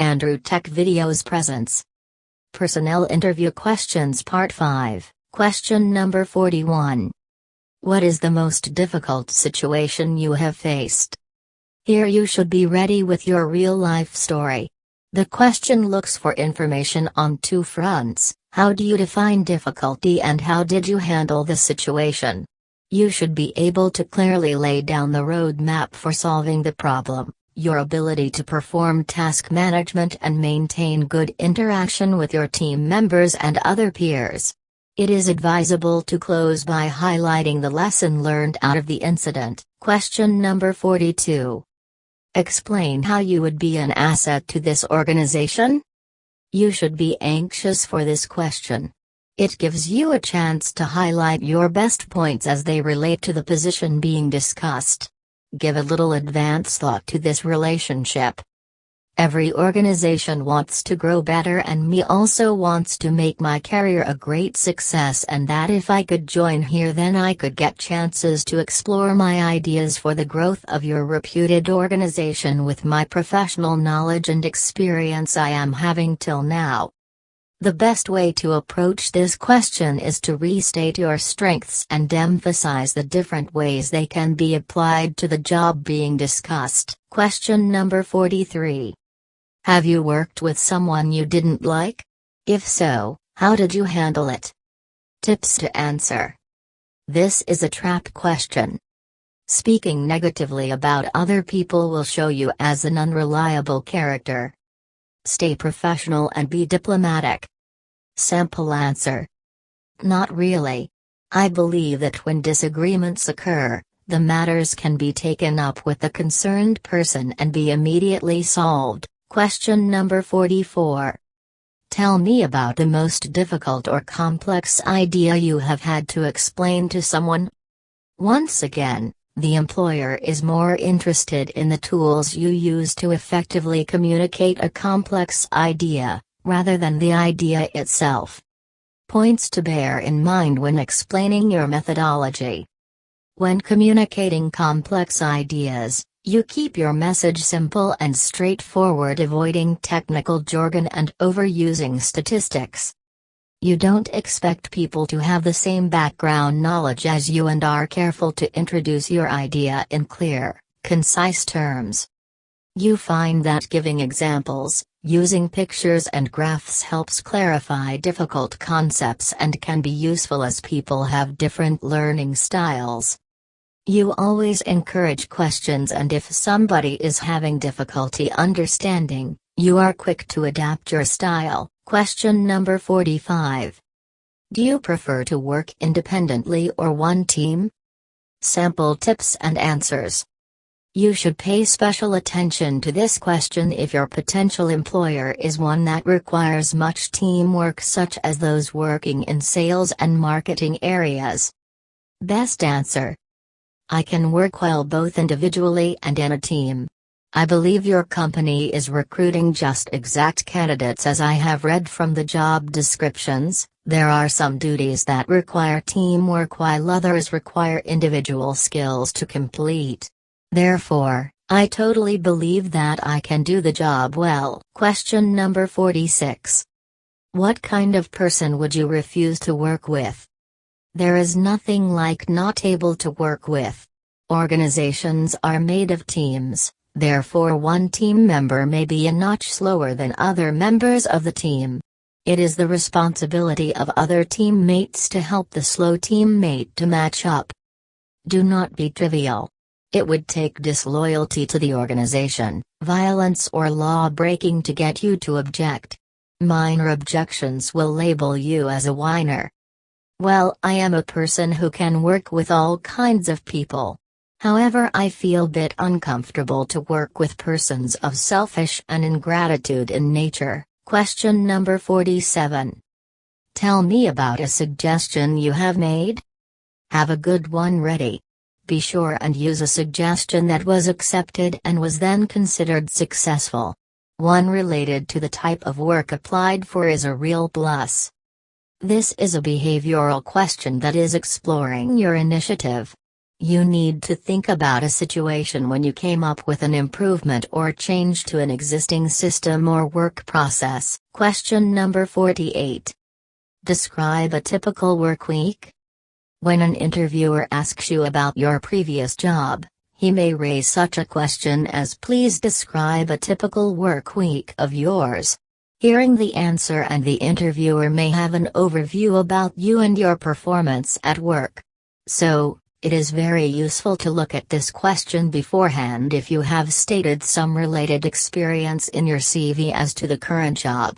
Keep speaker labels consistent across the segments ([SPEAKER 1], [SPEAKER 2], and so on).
[SPEAKER 1] Andrew Tech Videos presents Personnel Interview Questions Part 5, Question number 41. What is the most difficult situation you have faced? Here you should be ready with your real-life story. The question looks for information on two fronts: how do you define difficulty and how did you handle the situation? You should be able to clearly lay down the roadmap for solving the problem, your ability to perform task management and maintain good interaction with your team members and other peers. It is advisable to close by highlighting the lesson learned out of the incident. Question number 42. Explain how you would be an asset to this organization. You should be anxious for this question. It gives you a chance to highlight your best points as they relate to the position being discussed. Give a little advance thought to this relationship. Every organization wants to grow better, and me also wants to make my career a great success, and that if I could join here then I could get chances to explore my ideas for the growth of your reputed organization with my professional knowledge and experience I am having till now. The best way to approach this question is to restate your strengths and emphasize the different ways they can be applied to the job being discussed. Question number 43. Have you worked with someone you didn't like? If so, how did you handle it? Tips to answer. This is a trap question. Speaking negatively about other people will show you as an unreliable character. Stay professional and be diplomatic. Simple answer: not really. I believe that when disagreements occur, the matters can be taken up with the concerned person and be immediately solved. Question number 44. Tell me about the most difficult or complex idea you have had to explain to someone. Once again, the employer is more interested in the tools you use to effectively communicate a complex idea, rather than the idea itself. Points to bear in mind when explaining your methodology. When communicating complex ideas, you keep your message simple and straightforward, avoiding technical jargon and overusing statistics. You don't expect people to have the same background knowledge as you and are careful to introduce your idea in clear, concise terms. You find that giving examples, using pictures and graphs helps clarify difficult concepts and can be useful as people have different learning styles. You always encourage questions, and if somebody is having difficulty understanding, you are quick to adapt your style. Question number 45. Do you prefer to work independently or one team? Sample tips and answers. You should pay special attention to this question if your potential employer is one that requires much teamwork, such as those working in sales and marketing areas. Best answer: I can work well both individually and in a team. I believe your company is recruiting just exact candidates as I have read from the job descriptions. There are some duties that require teamwork while others require individual skills to complete. Therefore, I totally believe that I can do the job well. Question number 46. What kind of person would you refuse to work with? There is nothing like not able to work with. Organizations are made of teams, therefore one team member may be a notch slower than other members of the team. It is the responsibility of other teammates to help the slow teammate to match up. Do not be trivial. It would take disloyalty to the organization, violence or law breaking to get you to object. Minor objections will label you as a whiner. Well, I am a person who can work with all kinds of people. However, I feel a bit uncomfortable to work with persons of selfish and ingratitude in nature. Question number 47. Tell me about a suggestion you have made. Have a good one ready. Be sure and use a suggestion that was accepted and was then considered successful. One related to the type of work applied for is a real plus. This is a behavioral question that is exploring your initiative. You need to think about a situation when you came up with an improvement or change to an existing system or work process. Question number 48. Describe a typical work week. When an interviewer asks you about your previous job, he may raise such a question as, "Please describe a typical work week of yours." Hearing the answer, and the interviewer may have an overview about you and your performance at work. So, it is very useful to look at this question beforehand if you have stated some related experience in your CV as to the current job.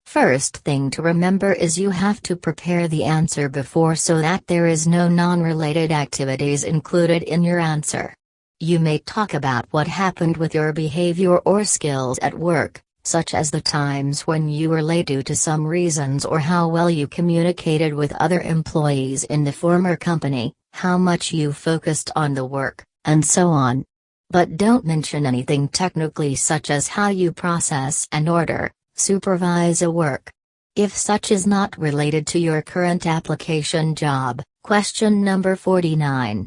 [SPEAKER 1] First thing to remember is you have to prepare the answer before so that there is no non-related activities included in your answer. You may talk about what happened with your behavior or skills at work, such as the times when you were late due to some reasons, or how well you communicated with other employees in the former company, how much you focused on the work, and so on. But don't mention anything technically such as how you process and order, supervise a work. If such is not related to your current application job. Question number 49.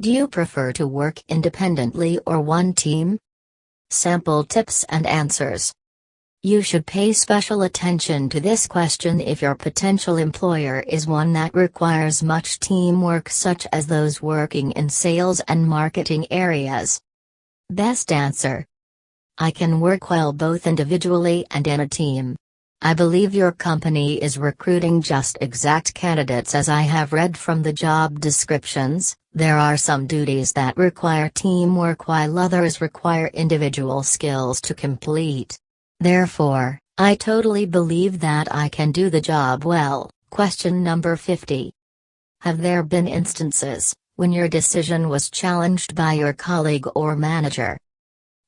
[SPEAKER 1] Do you prefer to work independently or one team? Sample tips and answers. You should pay special attention to this question if your potential employer is one that requires much teamwork, such as those working in sales and marketing areas. Best answer. I can work well both individually and in a team. I believe your company is recruiting just exact candidates, as I have read from the job descriptions. There are some duties that require teamwork while others require individual skills to complete. Therefore, I totally believe that I can do the job well. Question number 50. Have there been instances when your decision was challenged by your colleague or manager?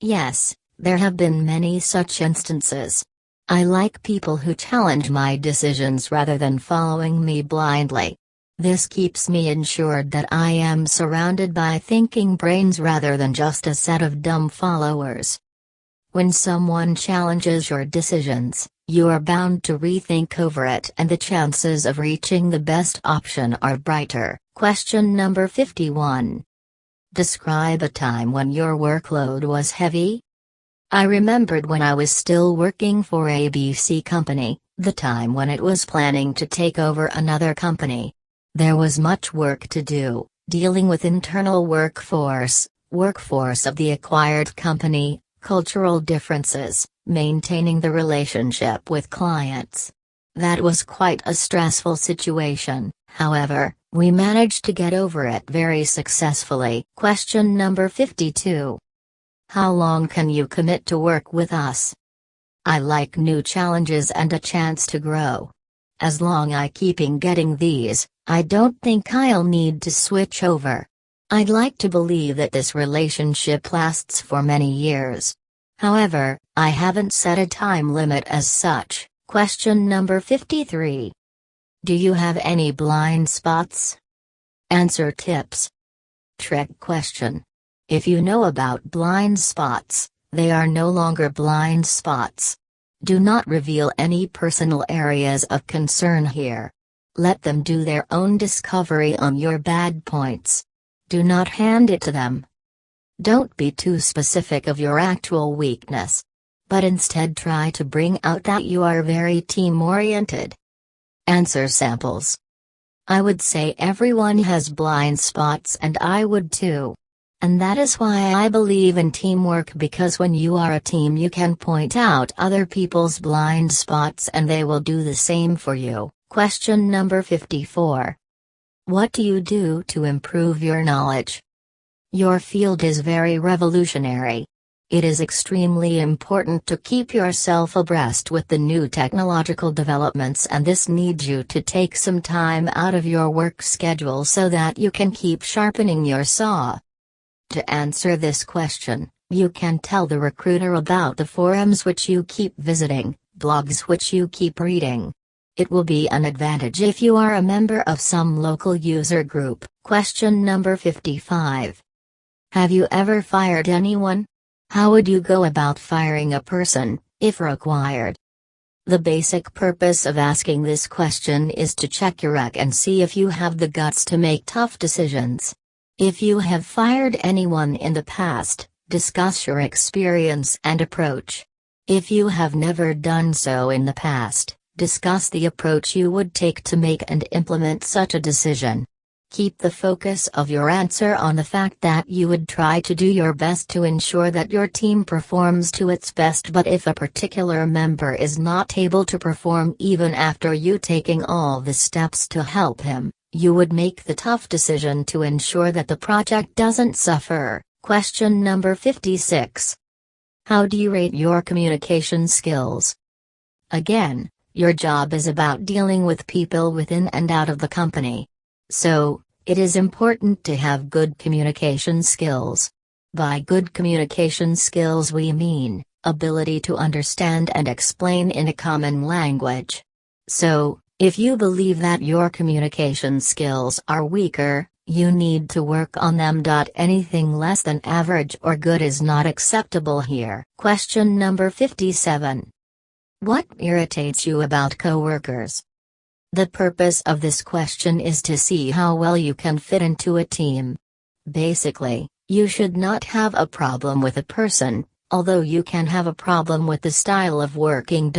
[SPEAKER 1] Yes, there have been many such instances. I like people who challenge my decisions rather than following me blindly. This keeps me ensured that I am surrounded by thinking brains rather than just a set of dumb followers. When someone challenges your decisions, you are bound to rethink over it, and the chances of reaching the best option are brighter. Question number 51. Describe a time when your workload was heavy. I remembered when I was still working for ABC Company, the time when it was planning to take over another company. There was much work to do, dealing with internal workforce of the acquired company, cultural differences, maintaining the relationship with clients. That was quite a stressful situation. However, we managed to get over it very successfully. Question number 52. How long can you commit to work with us? I like new challenges and a chance to grow. As long as I keeping getting these, I don't think I'll need to switch over. I'd like to believe that this relationship lasts for many years. However, I haven't set a time limit as such. Question number 53. Do you have any blind spots? Answer tips. Trick question. If you know about blind spots, they are no longer blind spots. Do not reveal any personal areas of concern here. Let them do their own discovery on your bad points. Do not hand it to them. Don't be too specific of your actual weakness, but instead try to bring out that you are very team-oriented. Answer samples. I would say everyone has blind spots, and I would too. And that is why I believe in teamwork, because when you are a team you can point out other people's blind spots and they will do the same for you. Question number 54. What do you do to improve your knowledge? Your field is very revolutionary. It is extremely important to keep yourself abreast with the new technological developments, and this needs you to take some time out of your work schedule so that you can keep sharpening your saw. To answer this question, you can tell the recruiter about the forums which you keep visiting, blogs which you keep reading. It will be an advantage if you are a member of some local user group. Question number 55. Have you ever fired anyone? How would you go about firing a person, if required? The basic purpose of asking this question is to check your luck and see if you have the guts to make tough decisions. If you have fired anyone in the past, discuss your experience and approach. If you have never done so in the past, discuss the approach you would take to make and implement such a decision. Keep the focus of your answer on the fact that you would try to do your best to ensure that your team performs to its best, but if a particular member is not able to perform even after you taking all the steps to help him, you would make the tough decision to ensure that the project doesn't suffer. Question number 56. How do you rate your communication skills? Again, your job is about dealing with people within and out of the company. So, it is important to have good communication skills. By good communication skills we mean, ability to understand and explain in a common language. So, if you believe that your communication skills are weaker, you need to work on them. Anything less than average or good is not acceptable here. Question number 57. What irritates you about coworkers? The purpose of this question is to see how well you can fit into a team. Basically, you should not have a problem with a person, although you can have a problem with the style of working.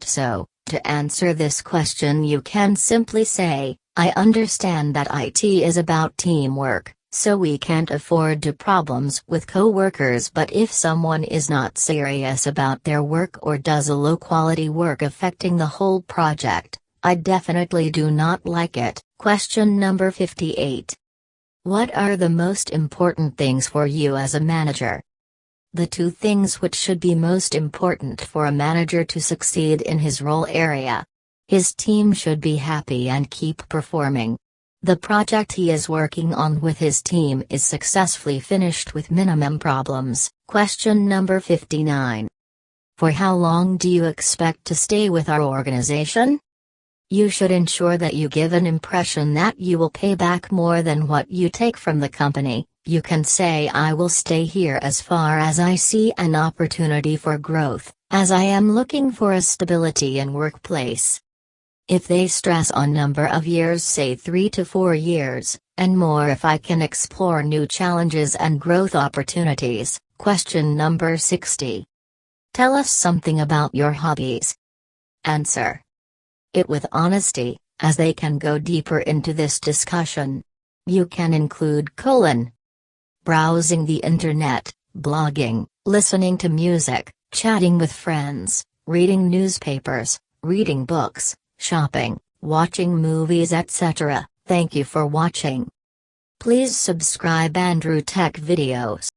[SPEAKER 1] So, to answer this question you can simply say, I understand that IT is about teamwork, so we can't afford to problems with coworkers, but if someone is not serious about their work or does a low-quality work affecting the whole project, I definitely do not like it. Question number 58. What are the most important things for you as a manager? The two things which should be most important for a manager to succeed in his role area. His team should be happy and keep performing. The project he is working on with his team is successfully finished with minimum problems. Question number 59. For how long do you expect to stay with our organization? You should ensure that you give an impression that you will pay back more than what you take from the company. You can say, I will stay here as far as I see an opportunity for growth, as I am looking for a stability in workplace. If they stress on number of years, say 3 to 4 years, and more if I can explore new challenges and growth opportunities. Question number 60. Tell us something about your hobbies. Answer it with honesty, as they can go deeper into this discussion. You can include browsing the internet, blogging, listening to music, chatting with friends, reading newspapers, reading books, shopping, watching movies, etc. Thank you for watching. Please subscribe Andrew Tech Videos.